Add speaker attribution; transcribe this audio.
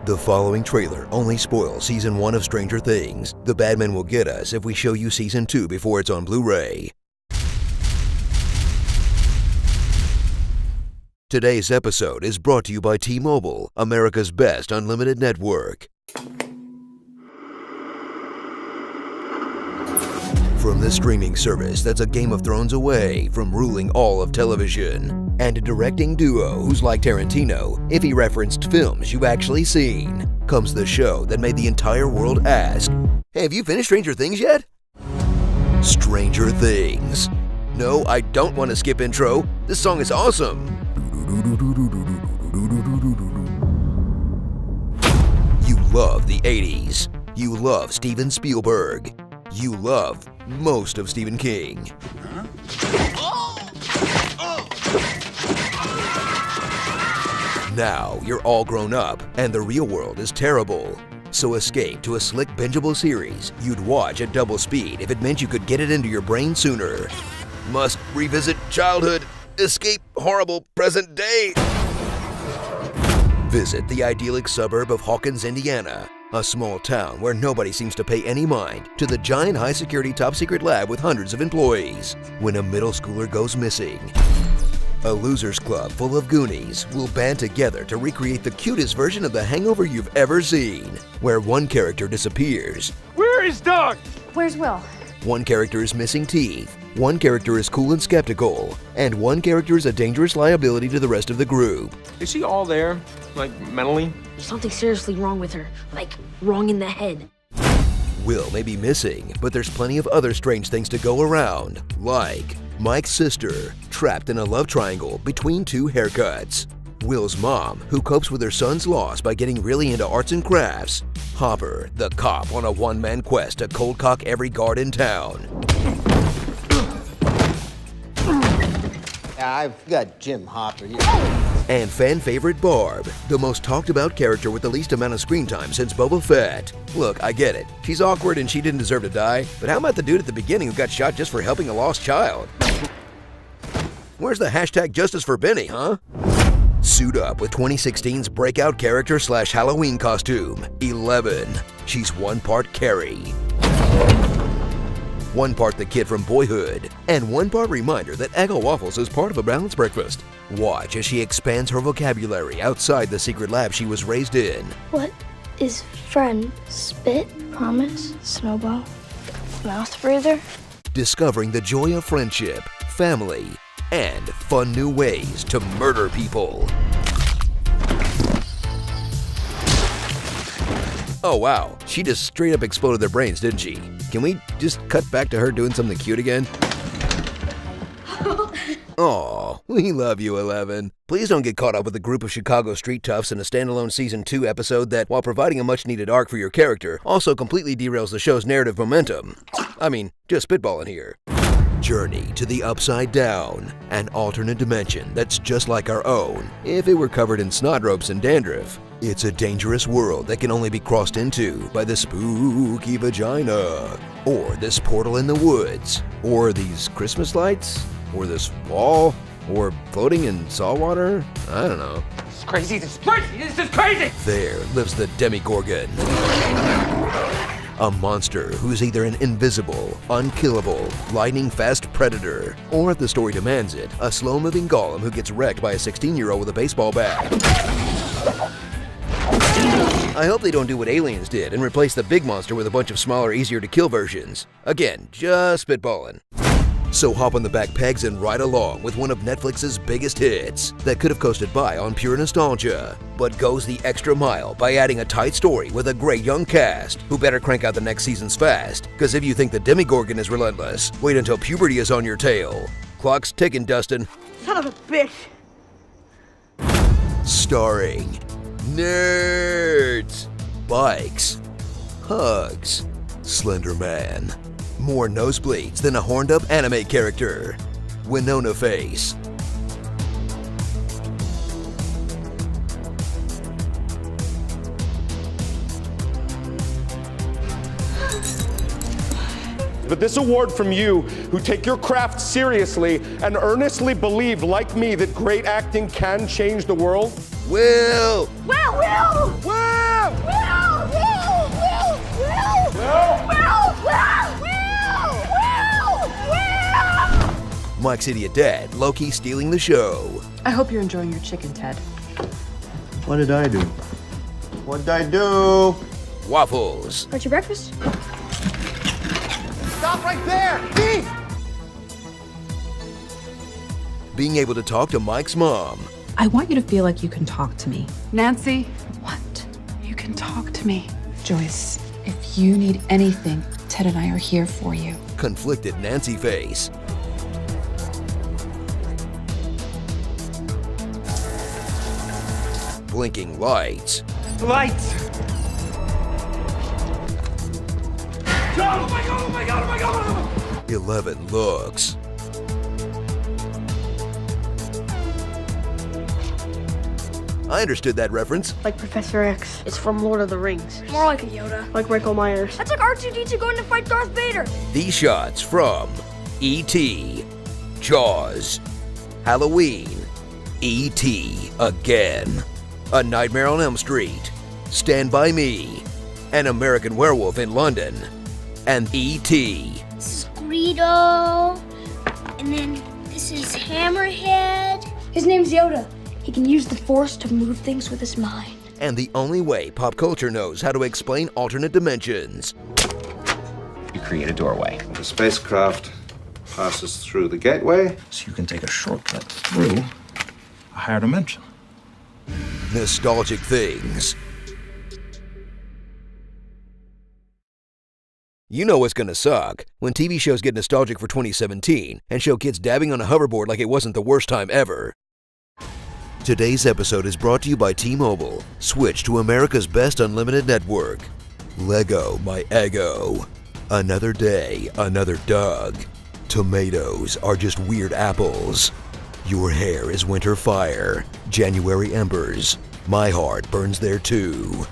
Speaker 1: The following trailer only spoils Season 1 of Stranger Things. The bad men will get us if we show you Season 2 before it's on Blu-ray. Today's episode is brought to you by T-Mobile, America's best unlimited network. From the streaming service that's a Game of Thrones away from ruling all of television, and a directing duo who's like Tarantino if he referenced films you've actually seen, comes the show that made the entire world ask, "Hey, have you finished Stranger Things yet?" Stranger Things. No, I don't want to skip intro. This song is awesome. You love the 80s. You love Steven Spielberg. You love most of Stephen King. Now you're all grown up and the real world is terrible. So escape to a slick bingeable series you'd watch at double speed if it meant you could get it into your brain sooner. Must revisit childhood, escape horrible present day. Visit the idyllic suburb of Hawkins, Indiana, a small town where nobody seems to pay any mind to the giant high-security top-secret lab with hundreds of employees. When a middle schooler goes missing, a losers club full of Goonies will band together to recreate the cutest version of The Hangover you've ever seen, where one character disappears.
Speaker 2: Where is Doug?
Speaker 3: Where's Will?
Speaker 1: One character is missing teeth, one character is cool and skeptical, and one character is a dangerous liability to the rest of the group.
Speaker 2: Is she all there? Like, mentally?
Speaker 3: There's something seriously wrong with her. Like, wrong in the head.
Speaker 1: Will may be missing, but there's plenty of other strange things to go around, like Mike's sister, trapped in a love triangle between two haircuts. Will's mom, who copes with her son's loss by getting really into arts and crafts. Hopper, the cop on a one-man quest to cold cock every guard in town.
Speaker 4: I've got Jim Hopper here.
Speaker 1: And fan favorite Barb, the most talked about character with the least amount of screen time since Boba Fett. Look, I get it. She's awkward and she didn't deserve to die, but how about the dude at the beginning who got shot just for helping a lost child? Where's the hashtag justice for Benny, huh? Suit up with 2016's breakout character / Halloween costume, 11. She's one part Carrie, one part the kid from Boyhood, and one part reminder that Eggo waffles is part of a balanced breakfast. Watch as she expands her vocabulary outside the secret lab she was raised in.
Speaker 5: What is friend? Spit? Promise? Snowball? Mouth breather?
Speaker 1: Discovering the joy of friendship, family, and fun new ways to murder people. Oh wow, she just straight up exploded their brains, didn't she? Can we just cut back to her doing something cute again? Aw, we love you, 11. Please don't get caught up with a group of Chicago street toughs in a standalone Season 2 episode that, while providing a much-needed arc for your character, also completely derails the show's narrative momentum. I mean, just spitballing here. Journey to the Upside Down, an alternate dimension that's just like our own, if it were covered in snot ropes and dandruff. It's a dangerous world that can only be crossed into by the spooky vagina, or this portal in the woods, or these Christmas lights, or this wall, or floating in salt water. I don't know.
Speaker 2: This is crazy, this is crazy, this is crazy!
Speaker 1: There lives the Demigorgon. A monster who's either an invisible, unkillable, lightning-fast predator, or if the story demands it, a slow-moving golem who gets wrecked by a 16-year-old with a baseball bat. I hope they don't do what Aliens did and replace the big monster with a bunch of smaller, easier-to-kill versions. Again, just spitballing. So hop on the back pegs and ride along with one of Netflix's biggest hits that could have coasted by on pure nostalgia, but goes the extra mile by adding a tight story with a great young cast who better crank out the next seasons fast, because if you think the Demigorgon is relentless, wait until puberty is on your tail. Clock's ticking, Dustin.
Speaker 6: Son of a bitch!
Speaker 1: Starring nerds, bikes, hugs, Slender Man, more nosebleeds than a horned-up anime character, Winona Face.
Speaker 7: But this award from you, who take your craft seriously and earnestly believe, like me, that great acting can change the world.
Speaker 1: Will!
Speaker 6: Will!
Speaker 1: Will! Mike's idiot dad, low-key stealing the show.
Speaker 6: I hope you're enjoying your chicken, Ted.
Speaker 4: What did I do? What did I do?
Speaker 1: Waffles.
Speaker 3: What's your breakfast?
Speaker 4: Stop right there! Thief!
Speaker 1: Being able to talk to Mike's mom.
Speaker 6: I want you to feel like you can talk to me. Nancy, what? You can talk to me. Joyce, if you need anything, Ted and I are here for you.
Speaker 1: Conflicted Nancy face. Blinking lights.
Speaker 2: Lights! Oh my god, oh my god, oh my god, oh my god!
Speaker 1: 11 looks. I understood that reference.
Speaker 3: Like Professor X. It's from Lord of the Rings.
Speaker 5: More like a Yoda.
Speaker 3: Like Michael Myers.
Speaker 5: That's like R2-D2 going to fight Darth Vader.
Speaker 1: These shots from E.T., Jaws, Halloween, E.T. again, A Nightmare on Elm Street, Stand By Me, An American Werewolf in London, and E.T.
Speaker 5: Greedo. And then this is Hammerhead. His name's Yoda. He can use the Force to move things with his mind.
Speaker 1: And the only way pop culture knows how to explain alternate dimensions.
Speaker 8: You create a doorway.
Speaker 9: The spacecraft passes through the gateway.
Speaker 8: So you can take a shortcut through a higher dimension.
Speaker 1: Nostalgic things. You know what's gonna suck when TV shows get nostalgic for 2017 and show kids dabbing on a hoverboard like it wasn't the worst time ever. Today's episode is brought to you by T-Mobile. Switch to America's best unlimited network. Lego my ego. Another day, another Doug. Tomatoes are just weird apples. Your hair is winter fire. January embers. My heart burns there too.